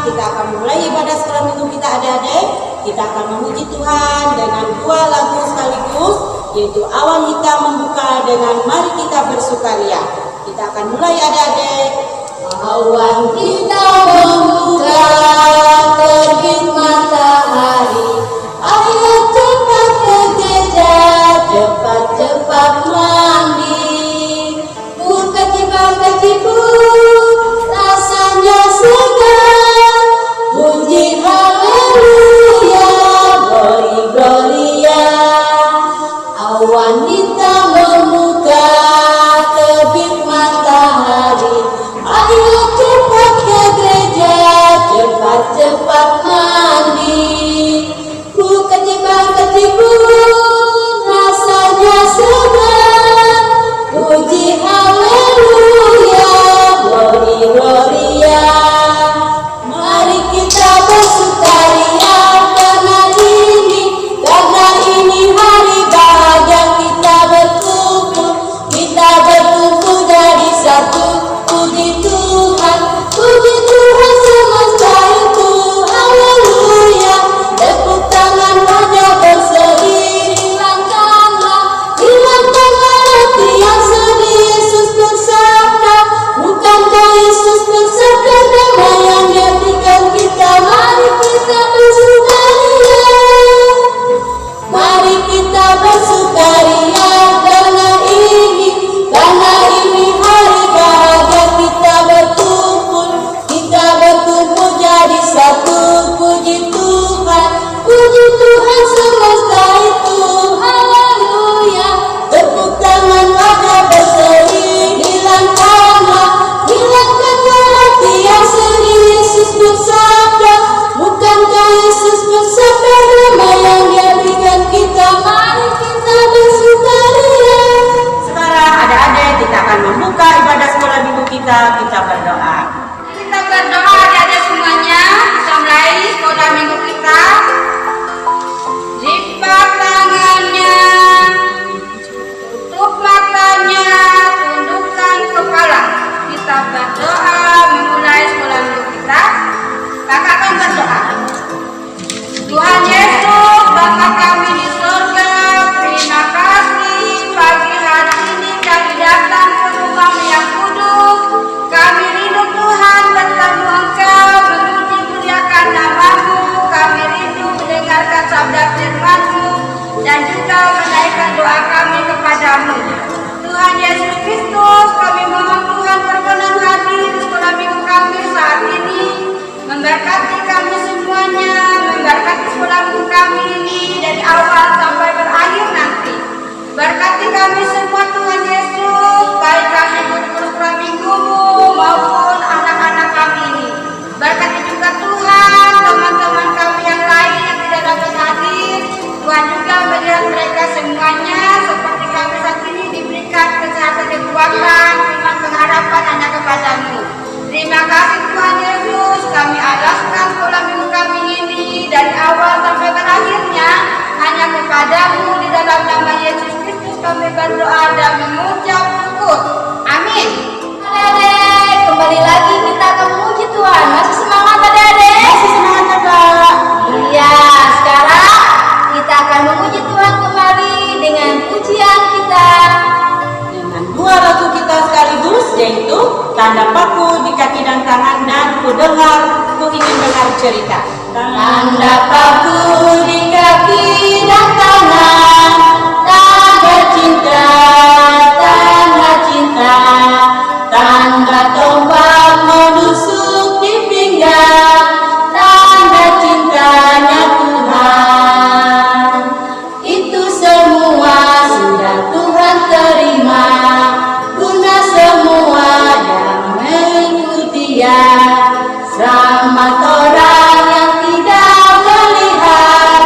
kita akan mulai ibadah sekolah minggu kita adik-adik. Kita akan memuji Tuhan dengan dua lagu sekaligus, yaitu Awan Hitam membuka dengan Mari Kita Bersukaria. Kita akan mulai adik-adik. Awan hitam membuka, terbit matahari. Ayo cepat ke gereja, cepat-cepat mandi. Kecipa-kecipu, rasanya segar. Puji haleluya, gloria. Awan hitam membuka, terbit matahari. Ayo cepat ke gereja, cepat-cepat mandi. Kecipa-kecipu, rasanya segar. Puji haleluya, gloria. Mari kita bersukaria karena ini hari bahagia. Kita berkumpul jadi satu. Puji Tuhan semesta itu, haleluya. Tepuk tangan wajah berseri, hilangkanlah hati yang sedih. Yesus bersabda, bukankah Yesus bersabda damai yang Dia berikan kita? Mari kita bersukaria, mari kita bersukaria karena ini hari bahagia. Kita berkumpul jadi satu. Puji Tuhan semesta itu, haleluya. Tepuk tangan wajah berseri, hilangkanlah hati yang sedih. Yesus bersabda, bukankah Yesus bersabda damai yang Dia berikan kita? Mari kita bersukaria. Sekarang adik-adik kita akan membuka ibadah sekolah minggu kita. Kita berdoa. Kita berdoa adik-adik semuanya, kita mulai sekolah minggu kita. Lipat tangannya, tutup matanya, tundukkan kepala. Kita berdoa memulai sekolah minggu kita. Kakak akan berdoa. Tuhan Yesus, Bapa kami di surga, terima kasih pagi hari ini kami datang ke rumah yang kudus. Kami rindu Tuhan bertemu Engkau, memuji muliakan nama-Mu. Kami rindu mendengarkan sabda firman-Mu dan juga menaikkan doa kami kepadamu. Tuhan Yesus Kristus, kami mohon Tuhan berkenan hadir di sekolah minggu kami saat ini. Memberkati kami semuanya, memberkati sekolah minggu kami ini dari awal sampai berakhir nanti. Berkati kami semua Tuhan Yesus, baik kami guru-guru sekolah minggu-Mu maupun anak-anak kami ini. Berkati juga Tuhan teman-teman kami yang lain yang tidak dapat hadir. Tuhan juga melihat mereka semuanya seperti kami saat ini diberikan kesehatan kekuatan, iman pengharapan hanya kepadamu. Terima kasih Tuhan Yesus, kami alaskan sekolah minggu kami ini dari awal sampai berakhirnya hanya kepadamu. Di dalam nama Yesus Kristus kami berdoa dan mengucap syukur. Amin. Adik-adik, kembali lagi kita akan memuji Tuhan. Masih semangat adik-adik? Masih semangat kakak? Iya, sekarang kita akan memuji Tuhan kembali dengan pujian kita. Dengan dua lagu kita sekaligus, yaitu Tanda Paku di Kaki dan Tangan dan Ku Ingin Dengar Cerita. Tanda paku di kaki dan tangan, tanda cinta, tanda tombak menusuk di pinggang, tanda cintanya Tuhan. Itu semua sudah Tuhan terima, guna semua yang mengikuti Dia. Selamat orang yang tidak melihat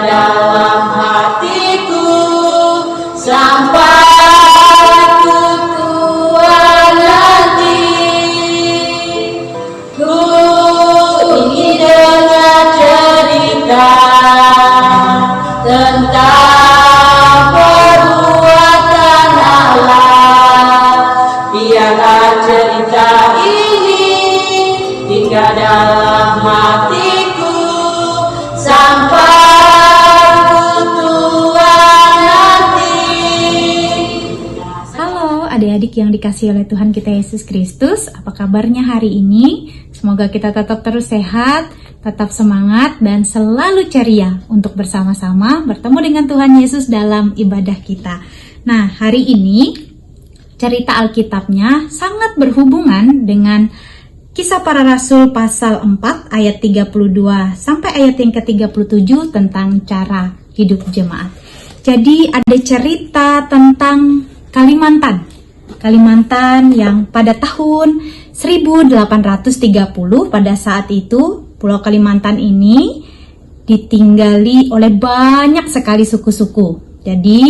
dalam hatiku sampai ku tua nanti. Ku ingin dengar cerita tentang perbuatan Allah. Biarlah cerita ini tinggal dalam hatiku sampai ku tua nanti. Halo adik-adik yang dikasihi oleh Tuhan kita Yesus Kristus, apa kabarnya hari ini? Semoga kita tetap terus sehat, tetap semangat, dan selalu ceria untuk bersama-sama bertemu dengan Tuhan Yesus dalam ibadah kita. Nah, hari ini cerita Alkitabnya sangat berhubungan dengan Kisah Para Rasul pasal 4 ayat 32 sampai ayat yang ke-37 tentang cara hidup jemaat. Jadi ada cerita tentang Kalimantan yang pada tahun 1830 pada saat itu Pulau Kalimantan ini ditinggali oleh banyak sekali suku-suku. Jadi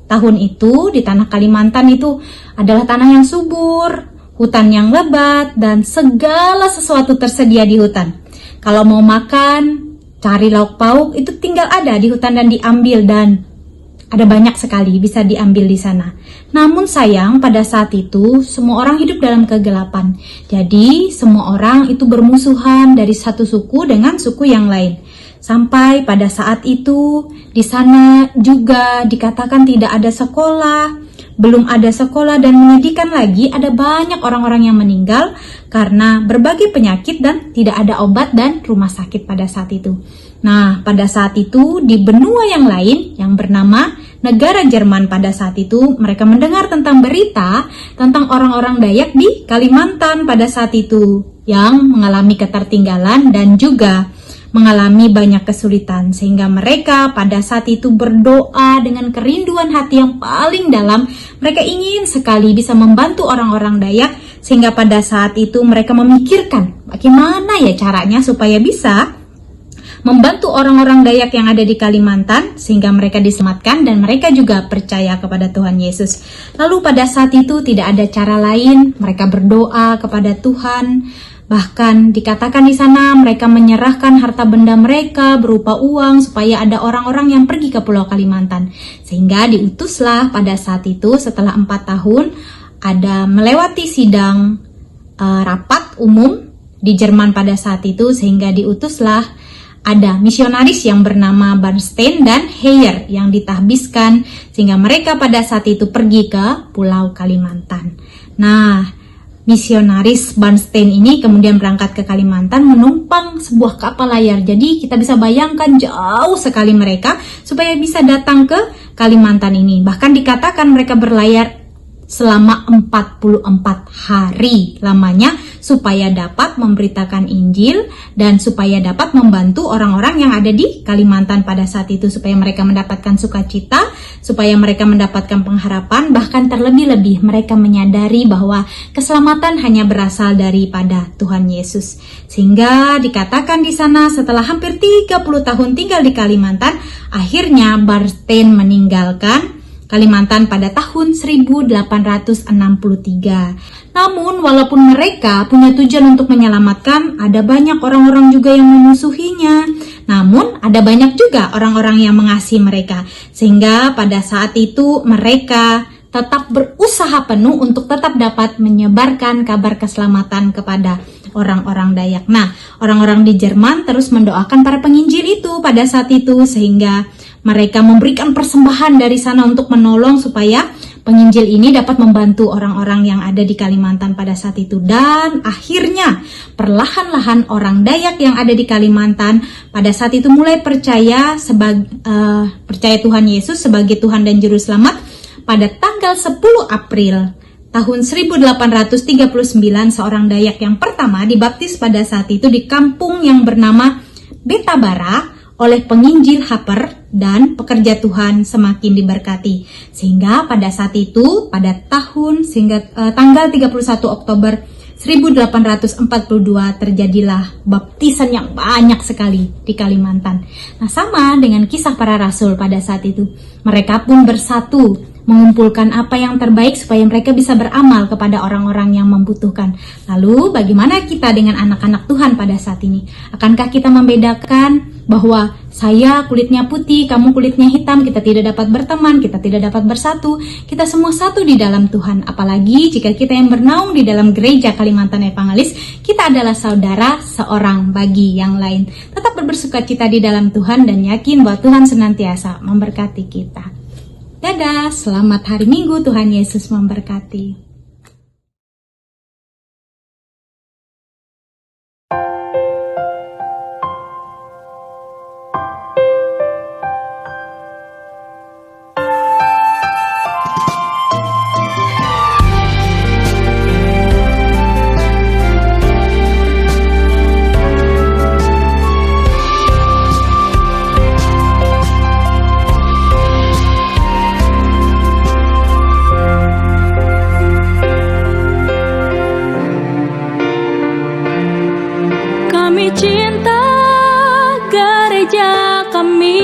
tahun itu di tanah Kalimantan itu adalah tanah yang subur, hutan yang lebat, dan segala sesuatu tersedia di hutan. Kalau mau makan, cari lauk pauk itu tinggal ada di hutan dan diambil, dan ada banyak sekali bisa diambil di sana. Namun sayang pada saat itu semua orang hidup dalam kegelapan. Jadi semua orang itu bermusuhan dari satu suku dengan suku yang lain. Sampai pada saat itu di sana juga dikatakan tidak ada sekolah, belum ada sekolah, dan menyedihkan lagi ada banyak orang-orang yang meninggal karena berbagai penyakit dan tidak ada obat dan rumah sakit pada saat itu. Nah, pada saat itu di benua yang lain yang bernama negara Jerman pada saat itu mereka mendengar tentang berita tentang orang-orang Dayak di Kalimantan pada saat itu yang mengalami ketertinggalan dan juga mengalami banyak kesulitan, sehingga mereka pada saat itu berdoa dengan kerinduan hati yang paling dalam. Mereka ingin sekali bisa membantu orang-orang Dayak, sehingga pada saat itu mereka memikirkan bagaimana ya caranya supaya bisa membantu orang-orang Dayak yang ada di Kalimantan sehingga mereka diselamatkan dan mereka juga percaya kepada Tuhan Yesus. Lalu pada saat itu tidak ada cara lain, mereka berdoa kepada Tuhan. Bahkan dikatakan di sana mereka menyerahkan harta benda mereka berupa uang supaya ada orang-orang yang pergi ke Pulau Kalimantan. Sehingga diutuslah pada saat itu setelah 4 tahun ada melewati sidang rapat umum di Jerman pada saat itu, sehingga diutuslah ada misionaris yang bernama Bernstein dan Heyer yang ditahbiskan sehingga mereka pada saat itu pergi ke Pulau Kalimantan. Nah, misionaris Bernstein ini kemudian berangkat ke Kalimantan menumpang sebuah kapal layar. Jadi kita bisa bayangkan jauh sekali mereka supaya bisa datang ke Kalimantan ini. Bahkan dikatakan mereka berlayar selama 44 hari lamanya supaya dapat memberitakan Injil dan supaya dapat membantu orang-orang yang ada di Kalimantan pada saat itu, supaya mereka mendapatkan sukacita, supaya mereka mendapatkan pengharapan, bahkan terlebih-lebih mereka menyadari bahwa keselamatan hanya berasal daripada Tuhan Yesus. Sehingga dikatakan di sana setelah hampir 30 tahun tinggal di Kalimantan, akhirnya Bernstein meninggalkan Kalimantan pada tahun 1863. Namun walaupun mereka punya tujuan untuk menyelamatkan, ada banyak orang-orang juga yang memusuhinya. Namun ada banyak juga orang-orang yang mengasihi mereka. Sehingga pada saat itu mereka tetap berusaha penuh untuk tetap dapat menyebarkan kabar keselamatan kepada orang-orang Dayak. Nah, orang-orang di Jerman terus mendoakan para penginjil itu pada saat itu, sehingga mereka memberikan persembahan dari sana untuk menolong supaya penginjil ini dapat membantu orang-orang yang ada di Kalimantan pada saat itu. Dan akhirnya perlahan-lahan orang Dayak yang ada di Kalimantan pada saat itu mulai percaya Tuhan Yesus sebagai Tuhan dan Juru Selamat. Pada tanggal 10 April tahun 1839 seorang Dayak yang pertama dibaptis pada saat itu di kampung yang bernama Betabara oleh penginjil Haper, dan pekerja Tuhan semakin diberkati. Sehingga pada saat itu pada tanggal 31 Oktober 1842 terjadilah baptisan yang banyak sekali di Kalimantan. Nah, sama dengan kisah para rasul pada saat itu. Mereka pun bersatu mengumpulkan apa yang terbaik supaya mereka bisa beramal kepada orang-orang yang membutuhkan. Lalu bagaimana kita dengan anak-anak Tuhan pada saat ini? Akankah kita membedakan bahwa saya kulitnya putih, kamu kulitnya hitam, kita tidak dapat berteman, kita tidak dapat bersatu? Kita semua satu di dalam Tuhan. Apalagi jika kita yang bernaung di dalam gereja Kalimantan Evangelis, kita adalah saudara seorang bagi yang lain. Tetap bersukacita di dalam Tuhan dan yakin bahwa Tuhan senantiasa memberkati kita. Dadah, selamat hari Minggu, Tuhan Yesus memberkati. Cinta gereja kami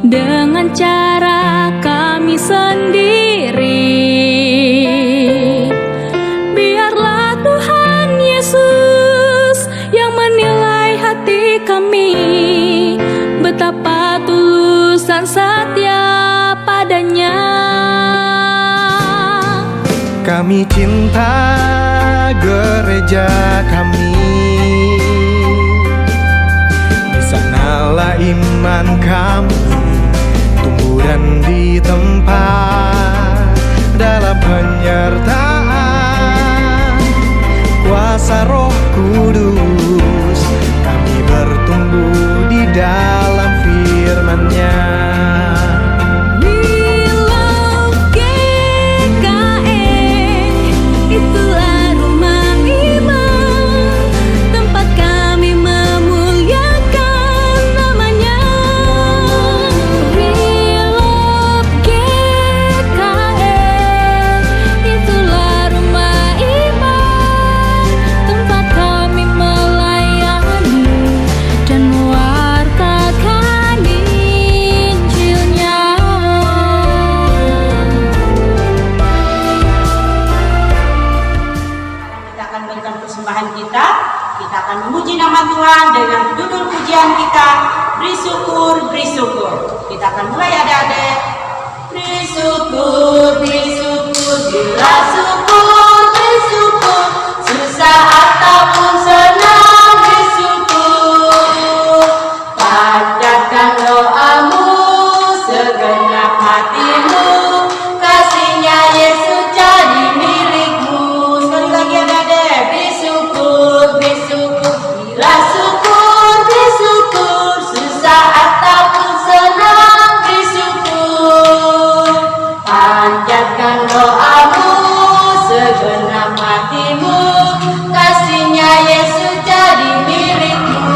dengan cara kami sendiri. Biarlah Tuhan Yesus yang menilai hati kami, betapa tulus dan setia padanya. Kami cinta gereja kami, di sanalah iman kami tumbuh dan ditempa dalam penyertaan kuasa Roh Kudus. Kami bertumbuh di dalam firman-Nya. Itulah rumah iman, tempat kami memuliakan namanya. We love GKN. Itulah rumah iman, tempat kami melayani dan mewartakan Injilnya. Kita akan berikan persembahan kita. Kita akan memuji nama Tuhan dengan judul pujian kita, Beri Syukur, Beri Syukur. Kita akan mulai adik-adik. Beri syukur, bila syukur, beri syukur, susah ataupun senang, beri syukur. Panjatkan doamu, segenap hatimu, kasihnya Yesus jadi milikmu. Sekali lagi adik-adik, beri syukur, bila syukur, beri syukur, susah ataupun senang, beri syukur. Panjatkan doamu, segenap hatimu, kasihnya Yesus jadi milikmu.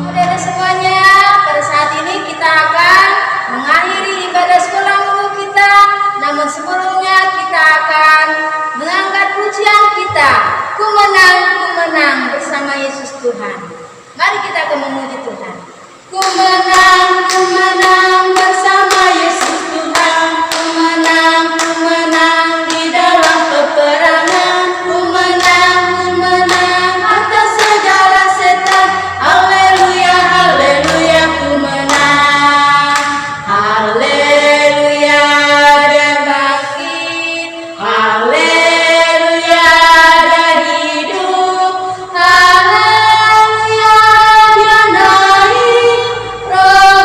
Saudara semuanya, pada saat ini kita akan mengakhiri ibadah sekolah minggu kita. Namun sebelumnya kita akan mengangkat pujian kita, Ku menang bersama Yesus Tuhan. Mari kita akan memuji Tuhan. Ku menang bersama Yesus Tuhan. Ku menang di dalam peperangan. Ku menang atas segala setan. Haleluya, haleluya, ku menang. Haleluya, dia bangkit. Haleluya, dia hidup. Haleluya, dia naik. Roh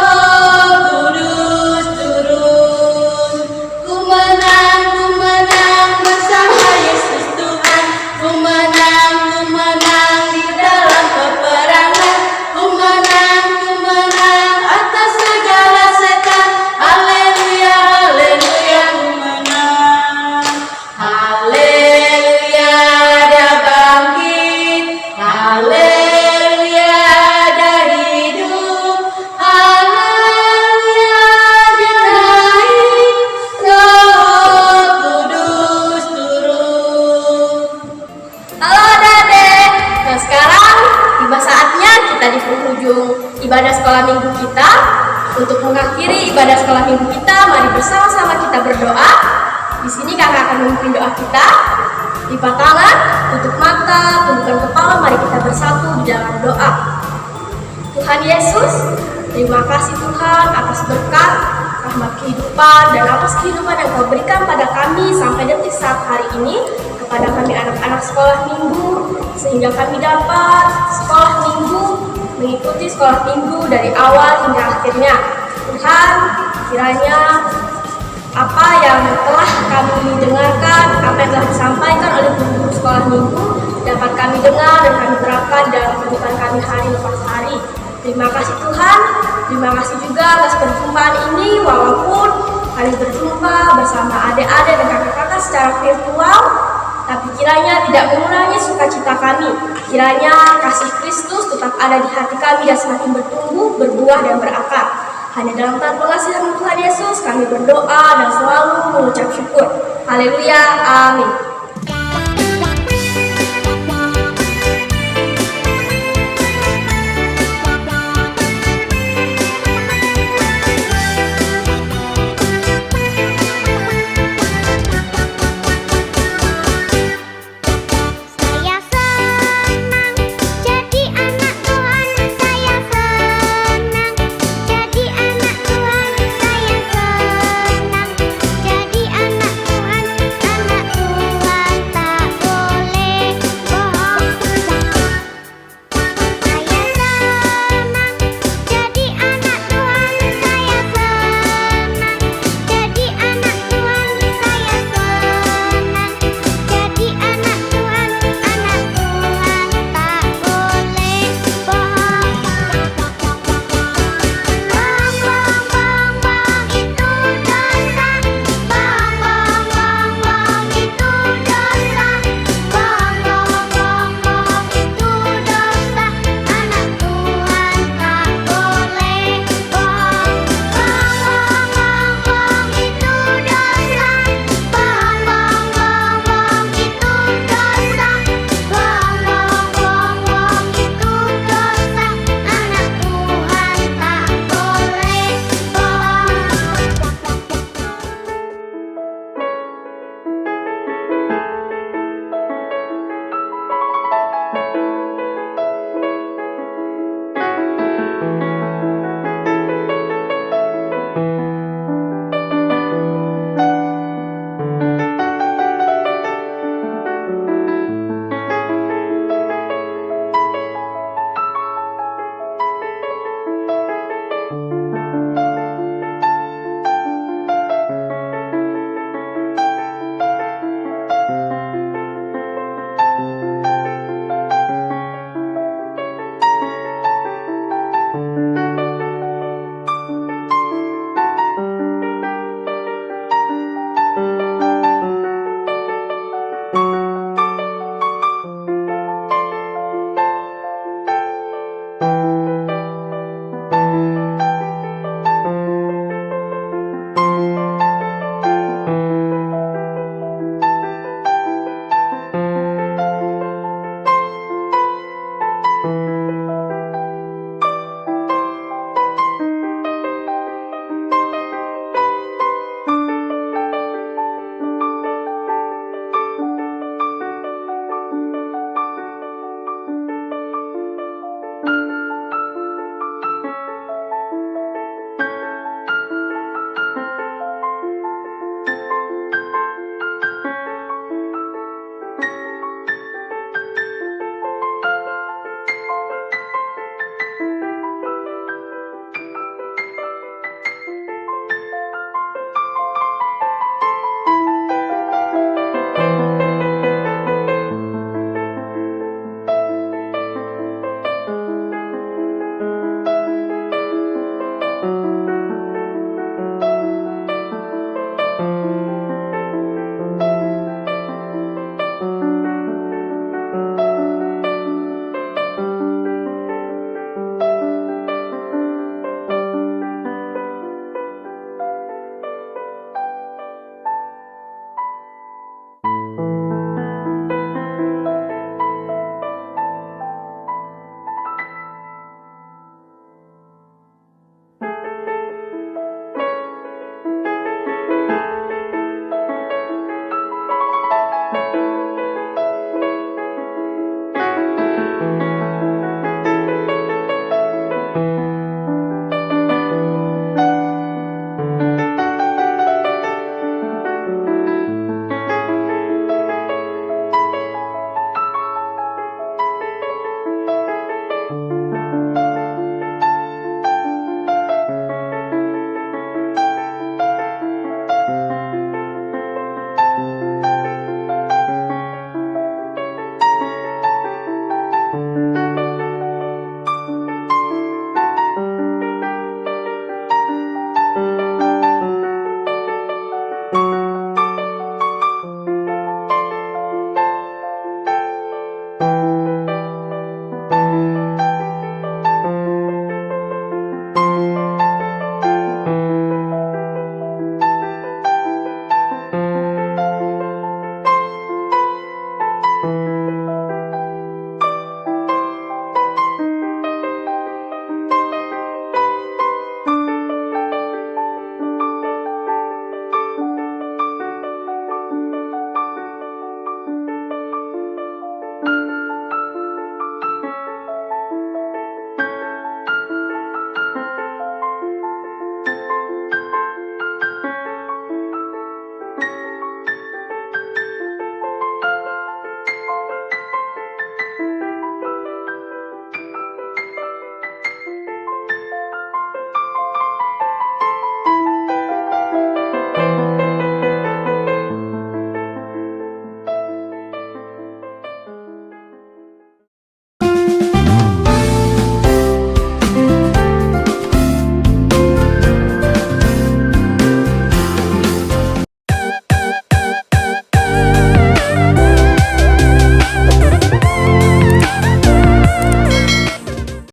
penghujung ibadah sekolah minggu kita. Untuk mengakhiri ibadah sekolah minggu kita, mari bersama-sama kita berdoa. Di sini kakak akan memimpin doa kita. Lipat tangan, tutup mata, tundukkan kepala, mari kita bersatu di dalam doa. Tuhan Yesus, terima kasih Tuhan atas berkat, rahmat kehidupan, dan atas kehidupan yang Kau berikan pada kami sampai detik saat hari ini, kepada kami anak-anak sekolah minggu, sehingga kami dapat sekolah minggu, mengikuti sekolah minggu dari awal hingga akhirnya. Tuhan, kiranya apa yang telah kami dengarkan, apa yang telah disampaikan oleh guru sekolah minggu dapat kami dengar dan kami terapkan dalam kehidupan kami hari lepas hari. Terima kasih Tuhan, terima kasih juga atas perjumpaan ini, walaupun kami berjumpa bersama adik-adik dan kakak-kakak secara virtual, tapi kiranya tidak mengurangi sukacita kami. Kiranya kasih Kristus tetap ada di hati kami dan semakin bertumbuh, berbuah dan berakar. Hanya dalam tangan pengasihan Tuhan Yesus kami berdoa dan selalu mengucap syukur. Haleluya, amin.